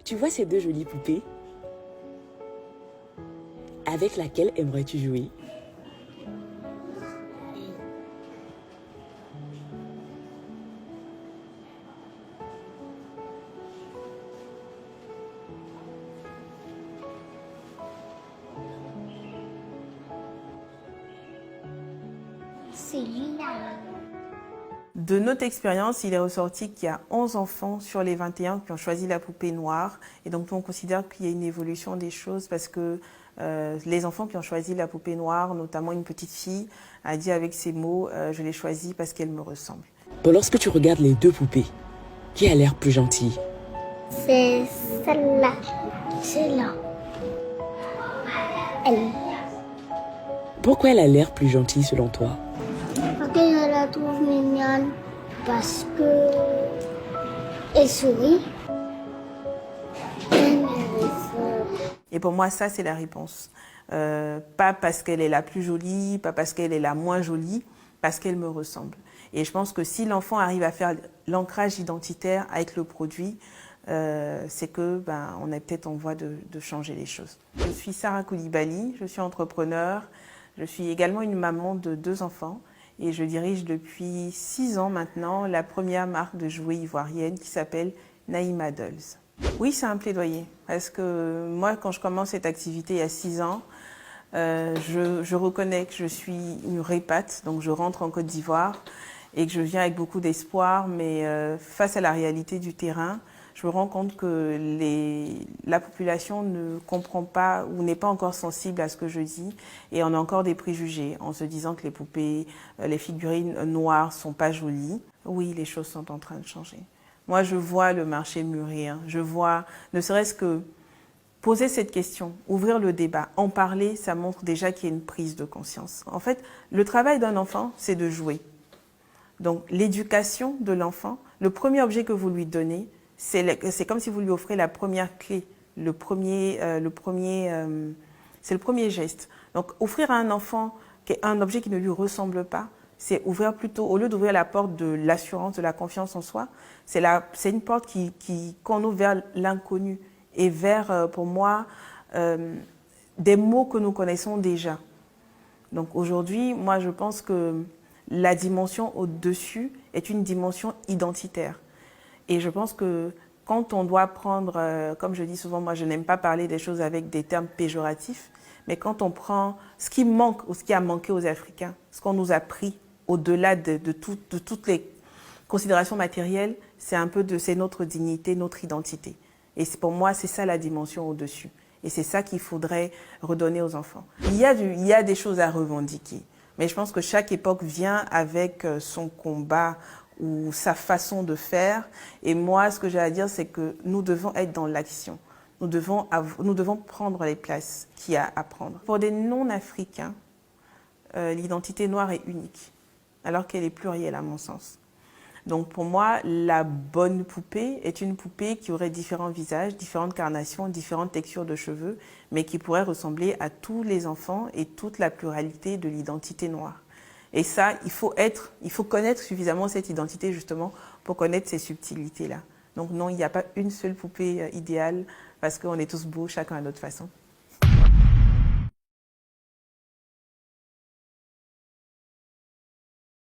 Tu vois ces deux jolies poupées? Avec laquelle aimerais-tu jouer? C'est lilas. De notre expérience, il est ressorti qu'il y a 11 enfants sur les 21 qui ont choisi la poupée noire. Et donc, nous, on considère qu'il y a une évolution des choses parce que les enfants qui ont choisi la poupée noire, notamment une petite fille, a dit avec ces mots je l'ai choisie parce qu'elle me ressemble. Bon, lorsque tu regardes les deux poupées, qui a l'air plus gentille? C'est celle-là. C'est là. Elle. Pourquoi elle a l'air plus gentille selon toi? Parce que je la trouve mignonne. Parce que elle sourit. Elle me ressemble. Et pour moi, ça, c'est la réponse. Pas parce qu'elle est la plus jolie, pas parce qu'elle est la moins jolie, parce qu'elle me ressemble. Et je pense que si l'enfant arrive à faire l'ancrage identitaire avec le produit, c'est que on est peut-être en voie de changer les choses. Je suis Sarah Koulibaly, je suis entrepreneur, je suis également une maman de 2 enfants et je dirige depuis 6 ans maintenant la première marque de jouets ivoirienne qui s'appelle Naïma Dolls. Oui, c'est un plaidoyer parce que moi, quand je commence cette activité il y a 6 ans, je reconnais que je suis une répate, donc je rentre en Côte d'Ivoire et que je viens avec beaucoup d'espoir, mais face à la réalité du terrain, je me rends compte que la population ne comprend pas ou n'est pas encore sensible à ce que je dis et on a encore des préjugés en se disant que les poupées, les figurines noires sont pas jolies. Oui, les choses sont en train de changer. Moi, je vois le marché mûrir, je vois, ne serait-ce que poser cette question, ouvrir le débat, en parler, ça montre déjà qu'il y a une prise de conscience. En fait, le travail d'un enfant, c'est de jouer. Donc, l'éducation de l'enfant, le premier objet que vous lui donnez, c'est comme si vous lui offrez la première clé, c'est le premier geste. Donc, offrir à un enfant un objet qui ne lui ressemble pas, c'est ouvrir plutôt, au lieu d'ouvrir la porte de l'assurance, de la confiance en soi, c'est une porte qu'on ouvre vers l'inconnu et vers, pour moi, des mots que nous connaissons déjà. Donc aujourd'hui, moi je pense que la dimension au-dessus est une dimension identitaire. Et je pense que quand on doit prendre, comme je dis souvent, moi je n'aime pas parler des choses avec des termes péjoratifs, mais quand on prend ce qui manque ou ce qui a manqué aux Africains, ce qu'on nous a pris au-delà de toutes les considérations matérielles, c'est notre dignité, notre identité. Et pour moi, c'est ça la dimension au-dessus. Et c'est ça qu'il faudrait redonner aux enfants. Il y a des choses à revendiquer. Mais je pense que chaque époque vient avec son combat ou sa façon de faire. Et moi, ce que j'ai à dire, c'est que nous devons être dans l'action. Nous devons prendre les places qu'il y a à prendre. Pour des non-africains, l'identité noire est unique, alors qu'elle est plurielle à mon sens. Donc pour moi, la bonne poupée est une poupée qui aurait différents visages, différentes carnations, différentes textures de cheveux, mais qui pourrait ressembler à tous les enfants et toute la pluralité de l'identité noire. Et ça, il faut connaître suffisamment cette identité justement pour connaître ces subtilités-là. Donc non, il n'y a pas une seule poupée idéale parce qu'on est tous beaux, chacun à notre façon.